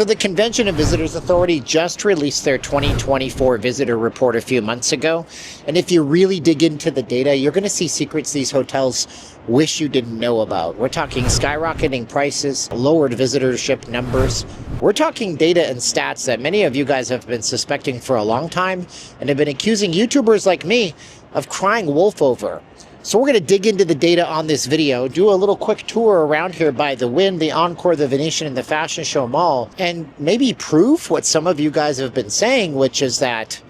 So the Convention and Visitors Authority just released their 2024 visitor report a few months ago. And if you really dig into the data, you're going to see secrets these hotels wish you didn't know about. We're talking skyrocketing prices, lowered visitorship numbers. We're talking data and stats that many of you guys have been suspecting for a long time and have been accusing YouTubers like me of crying wolf over. So we're going to dig into the data on this video, do a little quick tour around here by the Wynn, the Encore, the Venetian, and the Fashion Show Mall, and maybe prove what some of you guys have been saying, which is that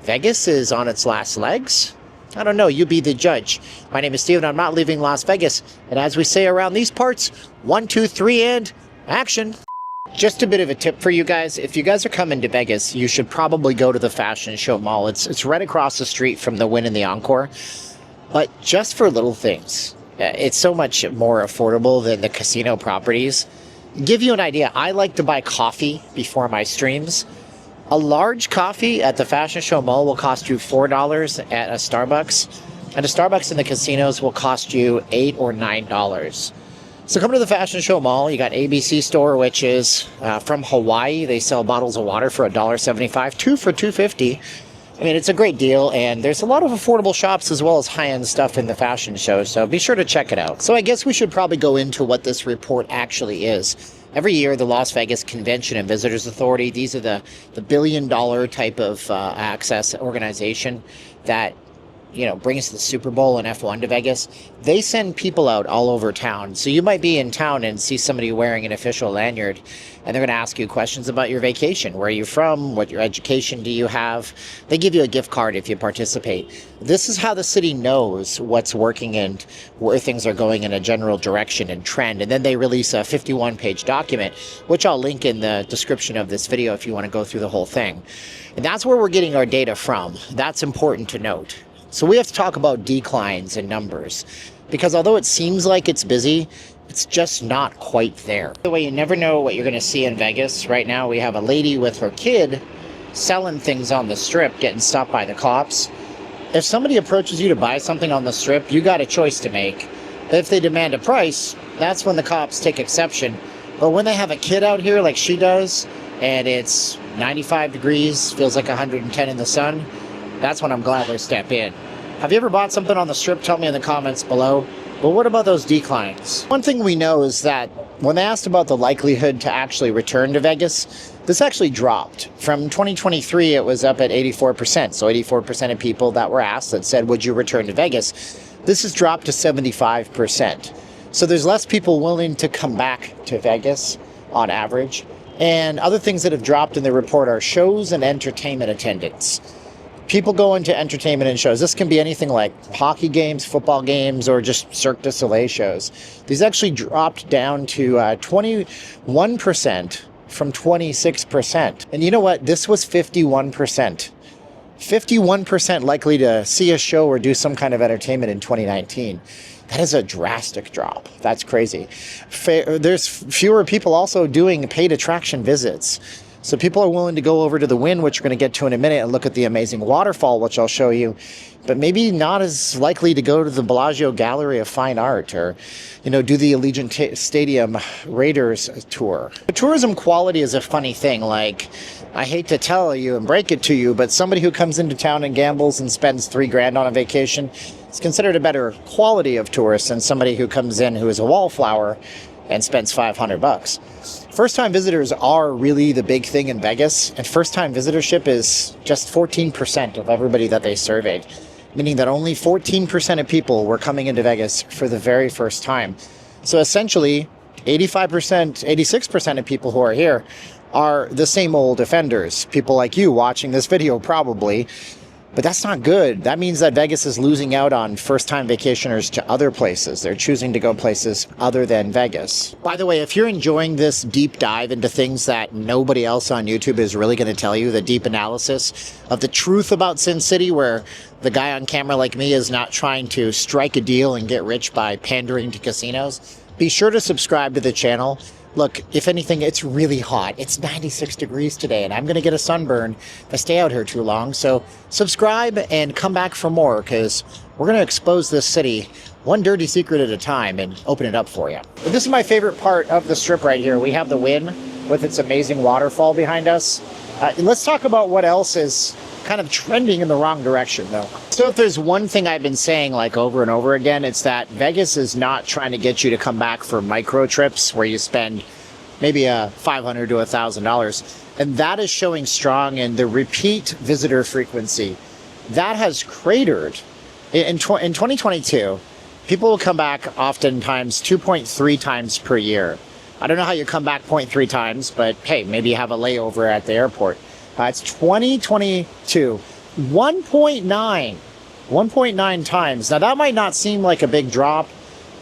Vegas is on its last legs. I don't know, you be the judge. My name is Steven, I'm not leaving Las Vegas, and as we say around these parts, 1, 2, 3, and action. Just a bit of a tip for you guys. If you guys are coming to Vegas, you should probably go to the Fashion Show Mall. It's right across the street from the Wynn and the Encore. But just for little things, it's so much more affordable than the casino properties. Give you an idea, I like to buy coffee before my streams. A large coffee at the Fashion Show Mall will cost you $4 at a Starbucks, and a Starbucks in the casinos will cost you $8 or $9. So come to the Fashion Show Mall. You got ABC Store, which is from Hawaii. They sell bottles of water for $1.75, 2 for $2.50. I mean, it's a great deal, and there's a lot of affordable shops as well as high-end stuff in the fashion show, so be sure to check it out. So I guess we should probably go into what this report actually is. Every year, the Las Vegas Convention and Visitors Authority, these are the billion-dollar type of access organization that, you know, brings the Super Bowl and F1 to Vegas. They send people out all over town. So you might be in town and see somebody wearing an official lanyard, and they're going to ask you questions about your vacation. Where are you from? What your education do you have? They give you a gift card if you participate. This is how the city knows what's working and where things are going in a general direction and trend. And then they release a 51-page document, which I'll link in the description of this video if you want to go through the whole thing. And that's where we're getting our data from. That's important to note. So we have to talk about declines in numbers, because although it seems like it's busy, it's just not quite there. By the way, you never know what you're going to see in Vegas. Right now we have a lady with her kid selling things on the strip, getting stopped by the cops. If somebody approaches you to buy something on the strip, you got a choice to make. If they demand a price, that's when the cops take exception. But when they have a kid out here like she does, and it's 95 degrees, feels like 110 in the sun, that's when I'm glad they step in. Have you ever bought something on the strip? Tell me in the comments below. But what about those declines? One thing we know is that when they asked about the likelihood to actually return to Vegas, this actually dropped. From 2023, it was up at 84%. So 84% of people that were asked that said, would you return to Vegas? This has dropped to 75%. So there's less people willing to come back to Vegas on average. And other things that have dropped in the report are shows and entertainment attendance. People go into entertainment and shows. This can be anything like hockey games, football games, or just Cirque du Soleil shows. These actually dropped down to 21% from 26%. And you know what? This was 51%. 51% likely to see a show or do some kind of entertainment in 2019. That is a drastic drop. That's crazy. There's fewer people also doing paid attraction visits. So people are willing to go over to the Wynn, which we're going to get to in a minute, and look at the amazing waterfall, which I'll show you, but maybe not as likely to go to the Bellagio Gallery of Fine Art or, you know, do the Allegiant Stadium Raiders tour. The tourism quality is a funny thing. Like, I hate to tell you and break it to you, but somebody who comes into town and gambles and spends $3,000 on a vacation is considered a better quality of tourist than somebody who comes in who is a wallflower and spends $500. First-time visitors are really the big thing in Vegas, and first-time visitorship is just 14% of everybody that they surveyed, meaning that only 14% of people were coming into Vegas for the very first time. So essentially, 85%, 86% of people who are here are the same old offenders, people like you watching this video probably. But that's not good. That means that Vegas is losing out on first-time vacationers to other places. They're choosing to go places other than Vegas. By the way, if you're enjoying this deep dive into things that nobody else on YouTube is really going to tell you, the deep analysis of the truth about Sin City, where the guy on camera like me is not trying to strike a deal and get rich by pandering to casinos, be sure to subscribe to the channel. Look, if anything, it's really hot. It's 96 degrees today, and I'm going to get a sunburn if I stay out here too long. So subscribe and come back for more, because we're going to expose this city one dirty secret at a time and open it up for you. But this is my favorite part of the strip right here. We have the Wynn, with its amazing waterfall behind us. Let's talk about what else is kind of trending in the wrong direction, though. So if there's one thing I've been saying like over and over again, it's that Vegas is not trying to get you to come back for micro trips where you spend maybe $500 to $1,000. And that is showing strong in the repeat visitor frequency. That has cratered. In 2022, people will come back oftentimes 2.3 times per year. I don't know how you come back 0.3 times, but hey, maybe you have a layover at the airport. It's 2022, 1.9 times. Now that might not seem like a big drop,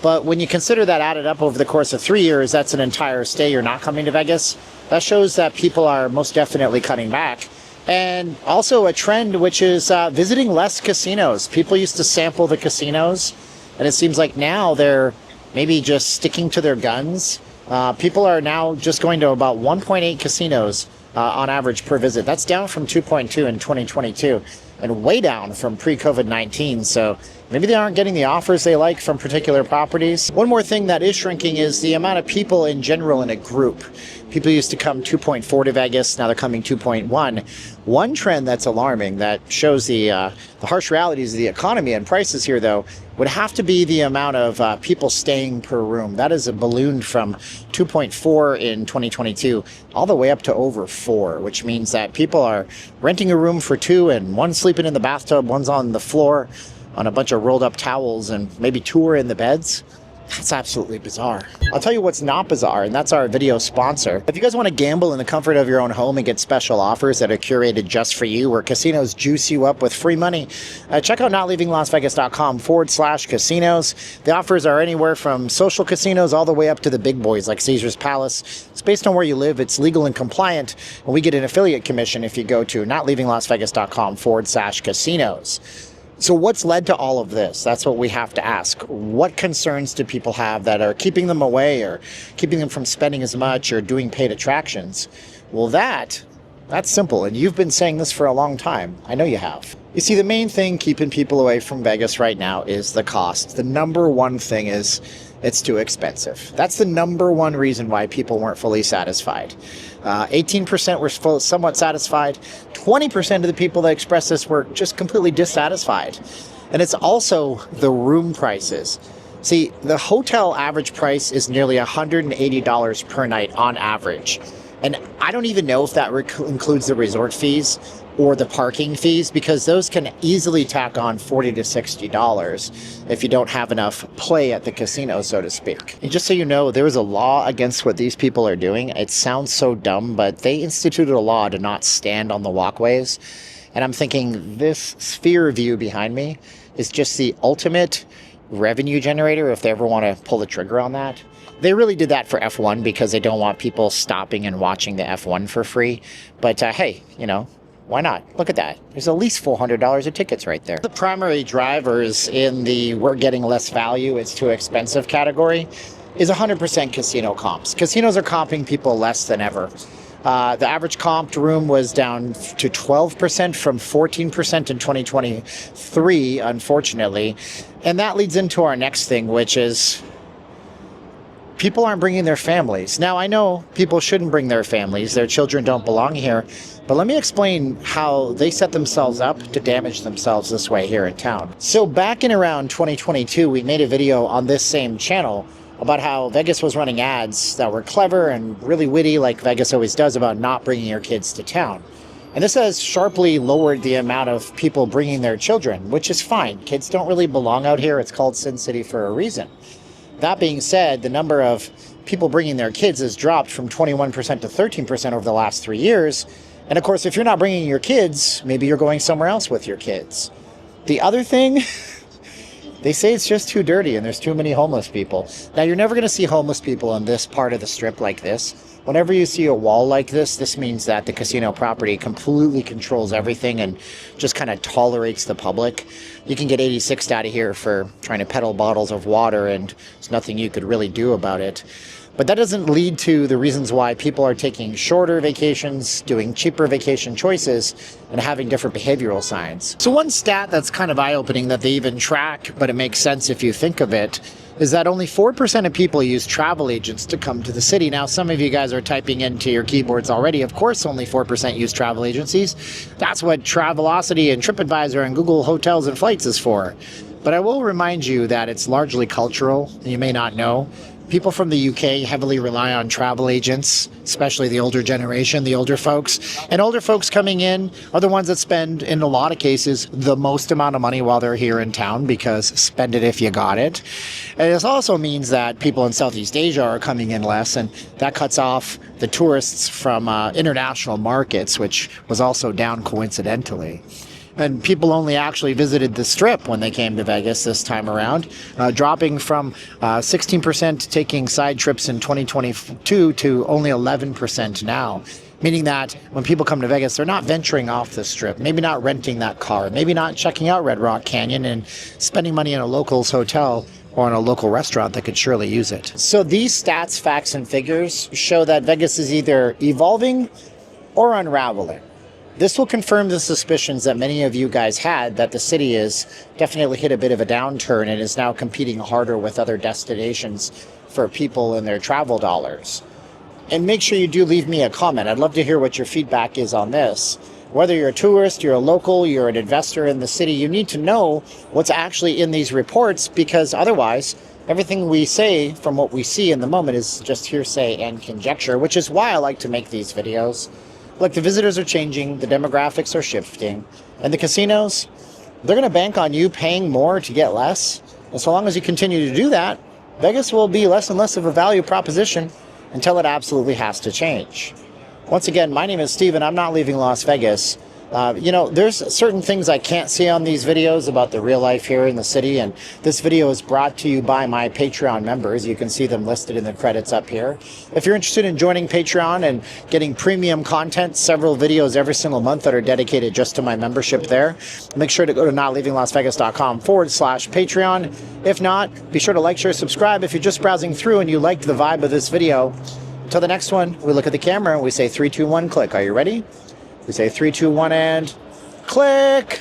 but when you consider that added up over the course of 3 years, that's an entire stay you're not coming to Vegas. That shows that people are most definitely cutting back. And also a trend which is visiting less casinos. People used to sample the casinos, and it seems like now they're maybe just sticking to their guns. People are now just going to about 1.8 casinos on average per visit. That's down from 2.2 in 2022 and way down from pre-COVID-19. So maybe they aren't getting the offers they like from particular properties. One more thing that is shrinking is the amount of people in general in a group. People used to come 2.4 to Vegas, now they're coming 2.1. One trend that's alarming that shows the harsh realities of the economy and prices here, though, would have to be the amount of people staying per room. That is a ballooned from 2.4 in 2022 all the way up to over 4, which means that people are renting a room for 2 and one's sleeping in the bathtub, one's on the floor on a bunch of rolled up towels, and maybe 2 are in the beds. That's absolutely bizarre. I'll tell you what's not bizarre, and that's our video sponsor. If you guys want to gamble in the comfort of your own home and get special offers that are curated just for you, where casinos juice you up with free money, check out notleavinglasvegas.com/casinos. The offers are anywhere from social casinos all the way up to the big boys like Caesar's Palace. It's based on where you live. It's legal and compliant, and we get an affiliate commission if you go to notleavinglasvegas.com/casinos. So what's led to all of this? That's what we have to ask. What concerns do people have that are keeping them away or keeping them from spending as much or doing paid attractions? Well, that's simple. And you've been saying this for a long time. I know you have. You see, the main thing keeping people away from Vegas right now is the cost. The number one thing is it's too expensive. That's the number one reason why people weren't fully satisfied. 18% were somewhat satisfied. 20% of the people that expressed this were just completely dissatisfied. And it's also the room prices. See, the hotel average price is nearly $180 per night on average. And I don't even know if that includes the resort fees or the parking fees, because those can easily tack on $40 to $60 if you don't have enough play at the casino, so to speak. And just so you know, there is a law against what these people are doing. It sounds so dumb, but they instituted a law to not stand on the walkways. And I'm thinking this sphere view behind me is just the ultimate revenue generator if they ever want to pull the trigger on that. They really did that for F1 because they don't want people stopping and watching the F1 for free. But hey, why not? Look at that. There's at least $400 of tickets right there. The primary drivers in the we're getting less value, it's too expensive category is 100% casino comps. Casinos are comping people less than ever. The average comped room was down to 12% from 14% in 2023, unfortunately. And that leads into our next thing, which is people aren't bringing their families. Now, I know people shouldn't bring their families. Their children don't belong here. But let me explain how they set themselves up to damage themselves this way here in town. So back in around 2022, we made a video on this same channel about how Vegas was running ads that were clever and really witty, like Vegas always does, about not bringing your kids to town. And this has sharply lowered the amount of people bringing their children, which is fine. Kids don't really belong out here. It's called Sin City for a reason. That being said, the number of people bringing their kids has dropped from 21% to 13% over the last 3 years. And of course, if you're not bringing your kids, maybe you're going somewhere else with your kids. The other thing, they say it's just too dirty and there's too many homeless people. Now, you're never going to see homeless people on this part of the strip like this. Whenever you see a wall like this means that the casino property completely controls everything and just kind of tolerates the public. You can get 86'd out of here for trying to peddle bottles of water and there's nothing you could really do about it. But that doesn't lead to the reasons why people are taking shorter vacations, doing cheaper vacation choices, and having different behavioral signs. So one stat that's kind of eye-opening that they even track, but it makes sense if you think of it, is that only 4% of people use travel agents to come to the city. Now, some of you guys are typing into your keyboards already. Of course, only 4% use travel agencies. That's what Travelocity and TripAdvisor and Google Hotels and Flights is for. But I will remind you that it's largely cultural. You may not know. People from the UK heavily rely on travel agents, especially the older generation, the older folks. And older folks coming in are the ones that spend, in a lot of cases, the most amount of money while they're here in town, because spend it if you got it. And this also means that people in Southeast Asia are coming in less, and that cuts off the tourists from international markets, which was also down coincidentally. And people only actually visited the Strip when they came to Vegas this time around, dropping from 16% taking side trips in 2022 to only 11% now. Meaning that when people come to Vegas, they're not venturing off the Strip, maybe not renting that car, maybe not checking out Red Rock Canyon and spending money in a local's hotel or in a local restaurant that could surely use it. So these stats, facts, and figures show that Vegas is either evolving or unraveling. This will confirm the suspicions that many of you guys had that the city is definitely hit a bit of a downturn and is now competing harder with other destinations for people and their travel dollars. And make sure you do leave me a comment. I'd love to hear what your feedback is on this. Whether you're a tourist, you're a local, you're an investor in the city, you need to know what's actually in these reports, because otherwise everything we say from what we see in the moment is just hearsay and conjecture, which is why I like to make these videos. Look, the visitors are changing, the demographics are shifting, and the casinos, they're going to bank on you paying more to get less. And so long as you continue to do that, Vegas will be less and less of a value proposition until it absolutely has to change. Once again, my name is Steven. I'm not leaving Las Vegas. There's certain things I can't see on these videos about the real life here in the city, and this video is brought to you by my Patreon members. You can see them listed in the credits up here. If you're interested in joining Patreon and getting premium content, several videos every single month that are dedicated just to my membership there, make sure to go to notleavinglasvegas.com/Patreon. If not, be sure to like, share, subscribe if you're just browsing through and you liked the vibe of this video. Until the next one, we look at the camera and we say 3, 2, 1, click. Are you ready? We say 3, 2, 1, and click.